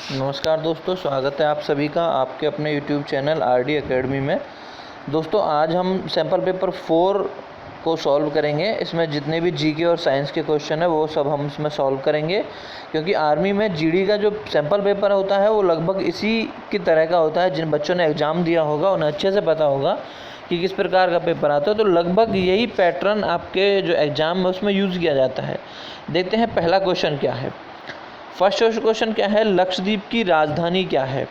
नमस्कार दोस्तों, स्वागत है आप सभी का आपके अपने YouTube चैनल RD एकेडमी में। दोस्तों आज हम सैम्पल पेपर 4 को सॉल्व करेंगे। इसमें जितने भी जीके और साइंस के क्वेश्चन है वो सब हम इसमें सॉल्व करेंगे, क्योंकि आर्मी में जीडी का जो सैम्पल पेपर होता है वो लगभग इसी की तरह का होता है। जिन बच्चों ने एग्ज़ाम दिया होगा उन्हें अच्छे से पता होगा कि किस प्रकार का पेपर आता है, तो लगभग यही पैटर्न आपके जो एग्ज़ाम में उसमें यूज़ किया जाता है। देखते हैं पहला क्वेश्चन क्या है। फर्स्ट क्वेश्चन क्या है, लक्षद्वीप की राजधानी क्या है।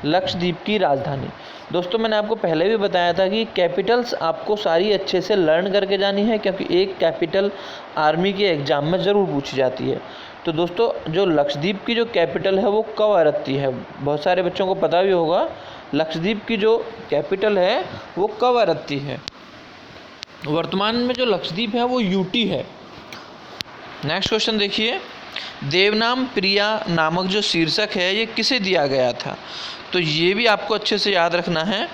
लक्षद्वीप की राजधानी, दोस्तों मैंने आपको पहले भी बताया था कि कैपिटल्स आपको सारी अच्छे से लर्न करके जानी है, क्योंकि एक कैपिटल आर्मी के एग्ज़ाम में ज़रूर पूछी जाती है। तो दोस्तों जो लक्षद्वीप की जो कैपिटल है वो कवरत्ती है। बहुत सारे बच्चों को पता भी होगा लक्षद्वीप की जो कैपिटल है वो कवरत्ती है। वर्तमान में जो लक्षद्वीप है वो यूटी है। नेक्स्ट क्वेश्चन देखिए, देवनाम प्रिया नामक जो शीर्षक है ये किसे दिया गया था। तो ये भी आपको अच्छे से याद रखना है।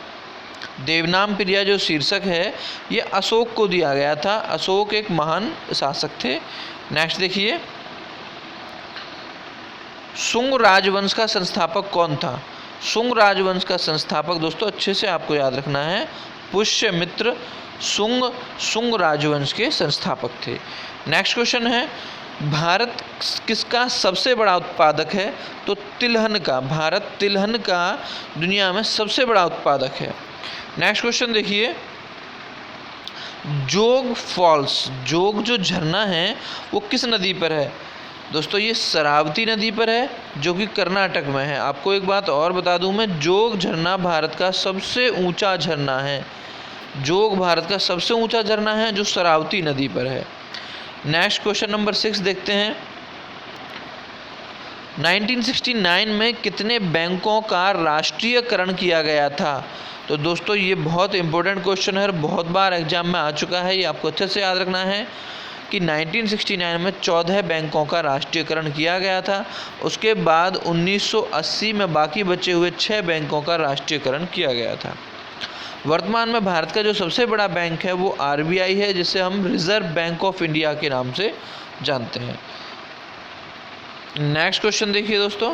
देवनाम प्रिया जो शीर्षक है ये अशोक को दिया गया था। अशोक एक महान शासक थे। नेक्स्ट देखिए, शुंग राजवंश का संस्थापक कौन था। शुंग राजवंश का संस्थापक दोस्तों अच्छे से आपको याद रखना है, पुष्यमित्र शुंग राजवंश के संस्थापक थे। नेक्स्ट क्वेश्चन है, भारत किसका सबसे बड़ा उत्पादक है। तो तिलहन का। भारत तिलहन का दुनिया में सबसे बड़ा उत्पादक है। नेक्स्ट क्वेश्चन देखिए, जोग फॉल्स, जोग जो झरना है वो किस नदी पर है। दोस्तों ये शरावती नदी पर है जो कि कर्नाटक में है। आपको एक बात और बता दूं मैं, जोग झरना भारत का सबसे ऊंचा झरना है। जोग भारत का सबसे ऊंचा झरना है जो शरावती नदी पर है। नेक्स्ट क्वेश्चन नंबर 6 देखते हैं, 1969 में कितने बैंकों का राष्ट्रीयकरण किया गया था। तो दोस्तों ये बहुत इंपॉर्टेंट क्वेश्चन है और बहुत बार एग्जाम में आ चुका है। ये आपको अच्छे से याद रखना है कि 1969 में 14 बैंकों का राष्ट्रीयकरण किया गया था। उसके बाद 1980 में बाकी बचे हुए 6 बैंकों का राष्ट्रीयकरण किया गया था। वर्तमान में भारत का जो सबसे बड़ा बैंक है वो RBI है, जिसे हम रिजर्व बैंक ऑफ इंडिया के नाम से जानते हैं। नेक्स्ट क्वेश्चन देखिए दोस्तों,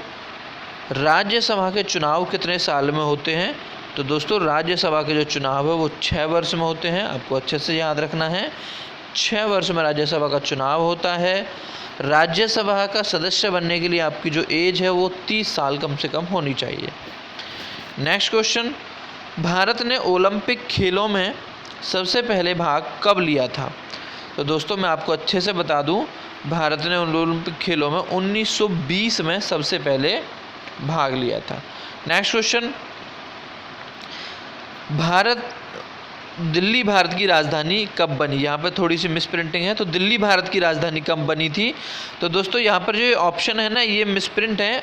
राज्यसभा के चुनाव कितने साल में होते हैं। तो दोस्तों राज्यसभा के जो चुनाव है वो 6 वर्ष में होते हैं। आपको अच्छे से याद रखना है, 6 वर्ष में राज्यसभा का चुनाव होता है। राज्यसभा का सदस्य बनने के लिए आपकी जो एज है वो 30 साल कम से कम होनी चाहिए। नेक्स्ट क्वेश्चन, भारत ने ओलंपिक खेलों में सबसे पहले भाग कब लिया था। तो दोस्तों मैं आपको अच्छे से बता दूं, भारत ने ओलंपिक खेलों में 1920 में सबसे पहले भाग लिया था। नेक्स्ट क्वेश्चन, दिल्ली भारत की राजधानी कब बनी। यहाँ पे थोड़ी सी मिसप्रिंटिंग है, तो दिल्ली भारत की राजधानी कब बनी थी। तो दोस्तों यहाँ पर जो ऑप्शन है ना ये मिसप्रिंट है।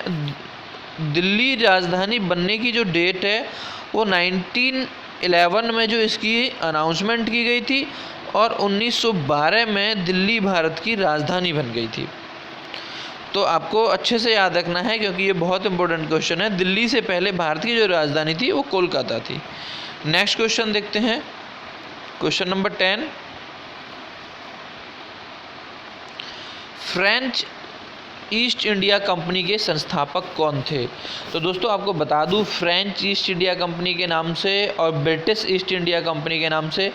दिल्ली राजधानी बनने की जो डेट है वो 1911 में जो इसकी अनाउंसमेंट की गई थी और 1912 में दिल्ली भारत की राजधानी बन गई थी। तो आपको अच्छे से याद रखना है क्योंकि ये बहुत इंपॉर्टेंट क्वेश्चन है। दिल्ली से पहले भारत की जो राजधानी थी वो कोलकाता थी। नेक्स्ट क्वेश्चन देखते हैं, question number 10, French east India company के संस्थापक कौन थे। तो दोस्तों आपको बता दूं, फ्रेंच ईस्ट इंडिया कंपनी के नाम से और ब्रिटिश ईस्ट इंडिया कंपनी के नाम से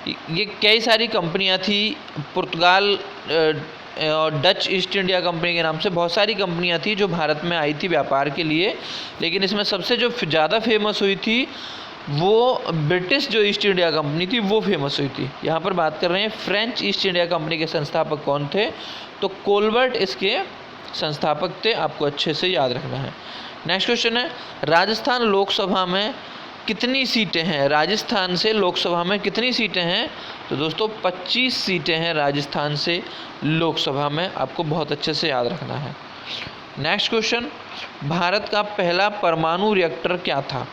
ये कई सारी कंपनियां थी। पुर्तगाल और डच ईस्ट इंडिया कंपनी के नाम से बहुत सारी कंपनियां थी जो भारत में आई थी व्यापार के लिए, लेकिन इसमें सबसे जो ज़्यादा फेमस हुई थी वो ब्रिटिश जो ईस्ट इंडिया कंपनी थी वो फेमस हुई थी। यहाँ पर बात कर रहे हैं फ्रेंच ईस्ट इंडिया कंपनी के संस्थापक कौन थे। तो कोलबर्ट इसके संस्थापक थे। आपको अच्छे से याद रखना है। नेक्स्ट क्वेश्चन है, राजस्थान लोकसभा में कितनी सीटें हैं। राजस्थान से लोकसभा में कितनी सीटें हैं। तो दोस्तों 25 सीटें हैं राजस्थान से लोकसभा में। आपको बहुत अच्छे से याद रखना है। नेक्स्ट क्वेश्चन, भारत का पहला परमाणु रिएक्टर क्या था।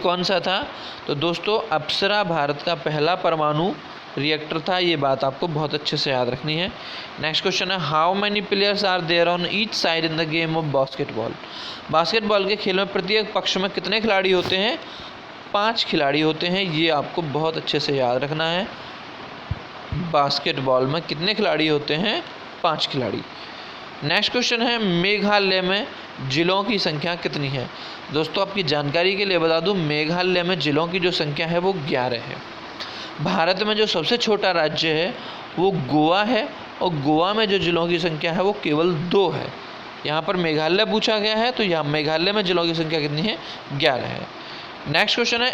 कौन सा था। तो दोस्तों अप्सरा भारत का पहला परमाणु रिएक्टर था। ये बात आपको बहुत अच्छे से याद रखनी है। नेक्स्ट क्वेश्चन है, how many players are there on each side in the game of basketball. Basketball के खेल में प्रत्येक पक्ष में कितने खिलाड़ी होते हैं। 5 खिलाड़ी होते हैं। ये आपको बहुत अच्छे से याद रखना है। बास्केटबॉल में कितने खिलाड़ी होते हैं। 5 खिलाड़ी। नेक्स्ट क्वेश्चन है मेघालय में जिलों की संख्या कितनी है। दोस्तों आपकी जानकारी के लिए बता दूं, मेघालय में जिलों की जो संख्या है वो 11 है। भारत में जो सबसे छोटा राज्य है वो गोवा है, और गोवा में जो जिलों की संख्या है वो केवल 2 है। यहाँ पर मेघालय पूछा गया है, तो यहाँ मेघालय में जिलों की संख्या कितनी है, 11 है। नेक्स्ट क्वेश्चन है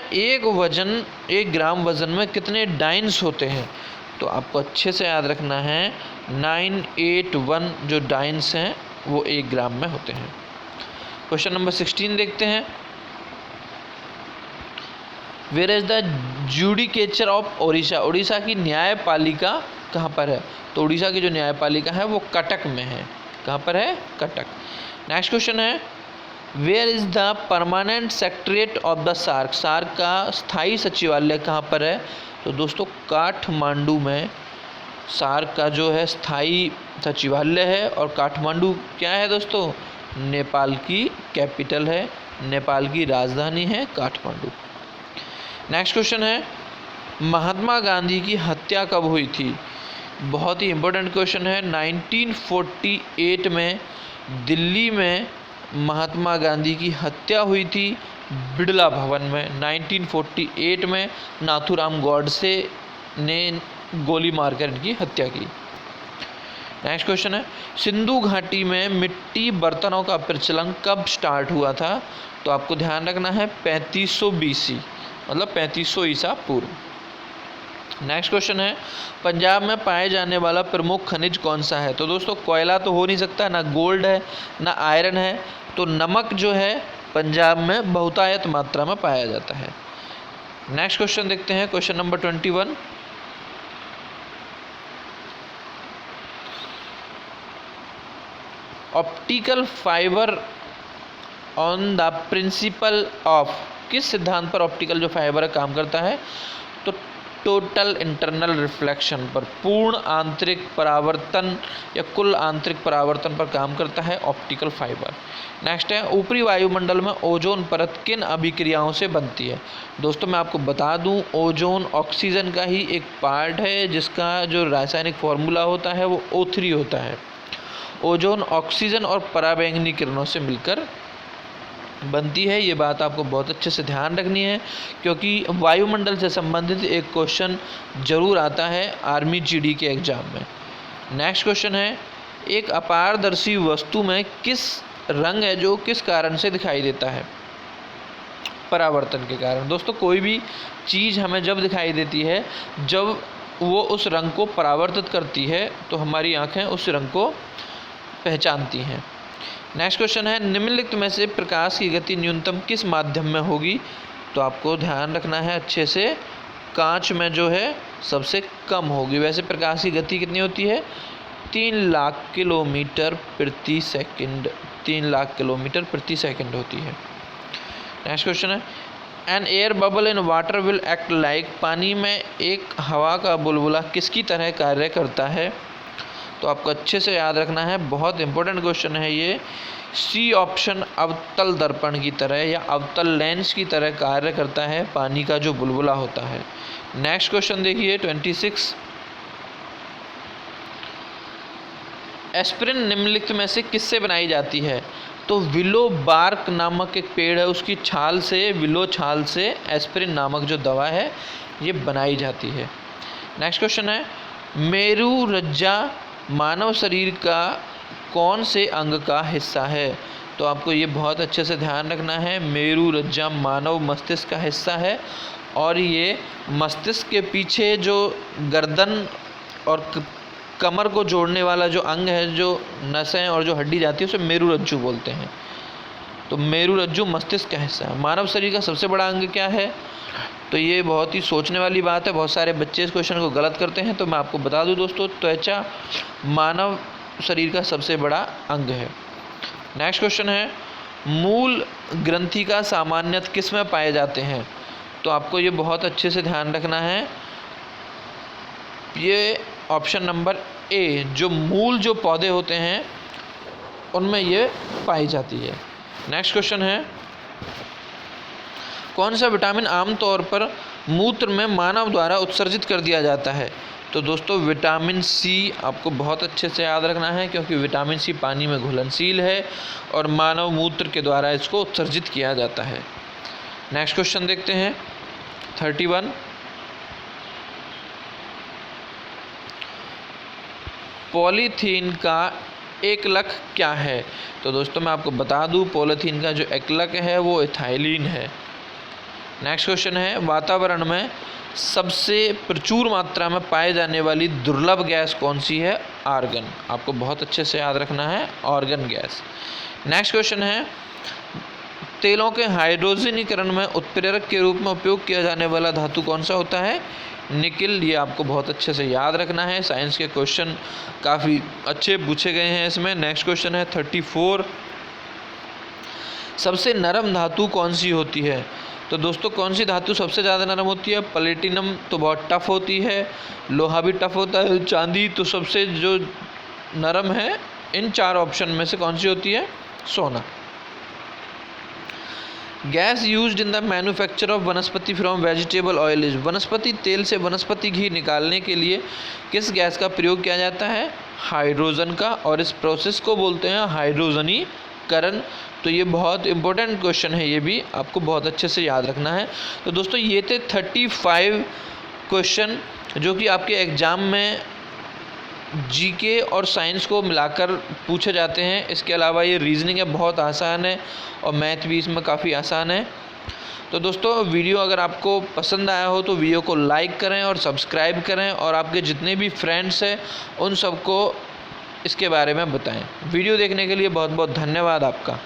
एक ग्राम वजन में कितने डाइन्स होते हैं। तो आपको अच्छे से याद रखना है 981 जो डाइन्स हैं वो 1 ग्राम में होते हैं। क्वेश्चन नंबर 16 देखते हैं। Where is the judicature of Odisha. Orissa की न्यायपालिका कहाँ पर है। तो उड़ीसा की जो न्यायपालिका है वो कटक में है। कहाँ पर है, कटक। नेक्स्ट क्वेश्चन है where is the permanent secretariat of the SAARC. SAARC का स्थायी सचिवालय कहाँ पर है। तो दोस्तों काठमांडू में सार्क का जो है स्थायी सचिवालय है, और काठमांडू क्या है दोस्तों, नेपाल की कैपिटल है, नेपाल की राजधानी है काठमांडू। नेक्स्ट क्वेश्चन है महात्मा गांधी की हत्या कब हुई थी। बहुत ही इम्पोर्टेंट क्वेश्चन है। 1948 में दिल्ली में महात्मा गांधी की हत्या हुई थी बिड़ला भवन में। 1948 में नाथूराम गॉडसे ने गोली मारकर इनकी हत्या की। नेक्स्ट क्वेश्चन है सिंधु घाटी में मिट्टी बर्तनों का प्रचलन कब स्टार्ट हुआ था। तो आपको ध्यान रखना है 3500 BC, मतलब 3500 ईसा पूर्व। नेक्स्ट क्वेश्चन है पंजाब में पाए जाने वाला प्रमुख खनिज कौन सा है। तो दोस्तों कोयला तो हो नहीं सकता, ना गोल्ड है ना आयरन है, तो नमक जो है पंजाब में बहुतायत मात्रा में पाया जाता है। नेक्स्ट क्वेश्चन देखते हैं, question number 21। Optical fibre on the principle of. किस सिद्धांत पर ऑप्टिकल जो फाइबर काम करता है। तो टोटल इंटरनल रिफ्लेक्शन पर, पूर्ण आंतरिक परावर्तन या कुल आंतरिक परावर्तन पर काम करता है ऑप्टिकल फाइबर। नेक्स्ट है ऊपरी वायुमंडल में ओजोन परत किन अभिक्रियाओं से बनती है। दोस्तों मैं आपको बता दूं, ओजोन ऑक्सीजन का ही एक पार्ट है जिसका जो रासायनिक फॉर्मूला होता है वो O3 होता है। ओजोन ऑक्सीजन और पराबैंगनी किरणों से मिलकर बनती है। ये बात आपको बहुत अच्छे से ध्यान रखनी है, क्योंकि वायुमंडल से संबंधित एक क्वेश्चन जरूर आता है आर्मी GD के एग्जाम में। नेक्स्ट क्वेश्चन है एक अपारदर्शी वस्तु में किस रंग है जो किस कारण से दिखाई देता है। परावर्तन के कारण। दोस्तों कोई भी चीज़ हमें जब दिखाई देती है जब वो उस रंग को परावर्तित करती है, तो हमारी आँखें उस रंग को पहचानती हैं। नेक्स्ट क्वेश्चन है निम्नलिखित में से प्रकाश की गति न्यूनतम किस माध्यम में होगी। तो आपको ध्यान रखना है अच्छे से, कांच में जो है सबसे कम होगी। वैसे प्रकाश की गति कितनी होती है, 3 लाख किलोमीटर प्रति सेकंड, 3 लाख किलोमीटर प्रति सेकंड होती है। नेक्स्ट क्वेश्चन है an air bubble in water will act like. पानी में एक हवा का बुलबुला किसकी तरह कार्य करता है। तो आपको अच्छे से याद रखना है, बहुत इंपॉर्टेंट क्वेश्चन है ये। सी ऑप्शन अवतल दर्पण की तरह या अवतल लेंस की तरह कार्य करता है पानी का जो बुलबुला होता है। नेक्स्ट क्वेश्चन देखिए 26। एस्पिरिन निम्नलिखित में से किससे बनाई जाती है। तो विलो बार्क नामक एक पेड़ है, उसकी छाल से, विलो छाल से एस्पिरिन नामक जो दवा है ये बनाई जाती है। नेक्स्ट क्वेश्चन है मेरू रज्जा मानव शरीर का कौन से अंग का हिस्सा है। तो आपको ये बहुत अच्छे से ध्यान रखना है, मेरू रज्जा मानव मस्तिष्क का हिस्सा है, और ये मस्तिष्क के पीछे जो गर्दन और कमर को जोड़ने वाला जो अंग है, जो नसें और जो हड्डी जाती है उसे मेरू रज्जू बोलते हैं। तो मेरू रज्जू मस्तिष्क का हिस्सा है। मानव शरीर का सबसे बड़ा अंग क्या है। तो ये बहुत ही सोचने वाली बात है, बहुत सारे बच्चे इस क्वेश्चन को गलत करते हैं। तो मैं आपको बता दूं दोस्तों, त्वचा मानव शरीर का सबसे बड़ा अंग है। नेक्स्ट क्वेश्चन है मूल ग्रंथि का सामान्यतः किस में पाए जाते हैं। तो आपको ये बहुत अच्छे से ध्यान रखना है, ये ऑप्शन नंबर ए, जो मूल जो पौधे होते हैं उनमें ये पाई जाती है। नेक्स्ट क्वेश्चन है कौन सा विटामिन आमतौर पर मूत्र में मानव द्वारा उत्सर्जित कर दिया जाता है। तो दोस्तों विटामिन सी आपको बहुत अच्छे से याद रखना है, क्योंकि विटामिन सी पानी में घुलनशील है और मानव मूत्र के द्वारा इसको उत्सर्जित किया जाता है। नेक्स्ट क्वेश्चन देखते हैं 31। पॉलीथीन का एकलक क्या है? तो दोस्तों मैं आपको बता दूं, पॉलीथीन का जो एकलक है वो इथाइलिन है। नेक्स्ट क्वेश्चन है, वातावरण में सबसे प्रचुर मात्रा में पाए जाने वाली दुर्लभ गैस कौन सी है? आर्गन। आपको बहुत अच्छे से याद रखना है, आर्गन गैस। नेक्स्ट क्वेश्चन है, तेलों के हाइड्रोजनीकरण में उत्प्रेरक के रूप में उपयोग किया जाने वाला धातु कौन सा होता है? निकिल। ये आपको बहुत अच्छे से याद रखना है, साइंस के क्वेश्चन काफ़ी अच्छे पूछे गए हैं इसमें। नेक्स्ट क्वेश्चन है 34। सबसे नरम धातु कौन सी होती है? तो दोस्तों कौन सी धातु सबसे ज़्यादा नरम होती है? प्लेटिनम तो बहुत टफ होती है, लोहा भी टफ होता है, चांदी तो सबसे जो नरम है इन 4 ऑप्शन में से कौन सी होती है? सोना। Gas used in the manufacture of वनस्पति फ्रॉम वेजिटेबल ऑयल इज। वनस्पति तेल से वनस्पति घी निकालने के लिए किस गैस का प्रयोग किया जाता है? हाइड्रोजन का, और इस प्रोसेस को बोलते हैं हाइड्रोजनीकरण। तो ये बहुत इंपॉर्टेंट क्वेश्चन है, ये भी आपको बहुत अच्छे से याद रखना है। तो दोस्तों ये थे 35 क्वेश्चन जो कि आपके एग्ज़ाम में जीके और साइंस को मिलाकर पूछे जाते हैं। इसके अलावा ये रीजनिंग है, बहुत आसान है, और मैथ भी इसमें काफ़ी आसान है। तो दोस्तों वीडियो अगर आपको पसंद आया हो तो वीडियो को लाइक करें और सब्सक्राइब करें, और आपके जितने भी फ्रेंड्स हैं उन सबको इसके बारे में बताएं। वीडियो देखने के लिए बहुत बहुत धन्यवाद आपका।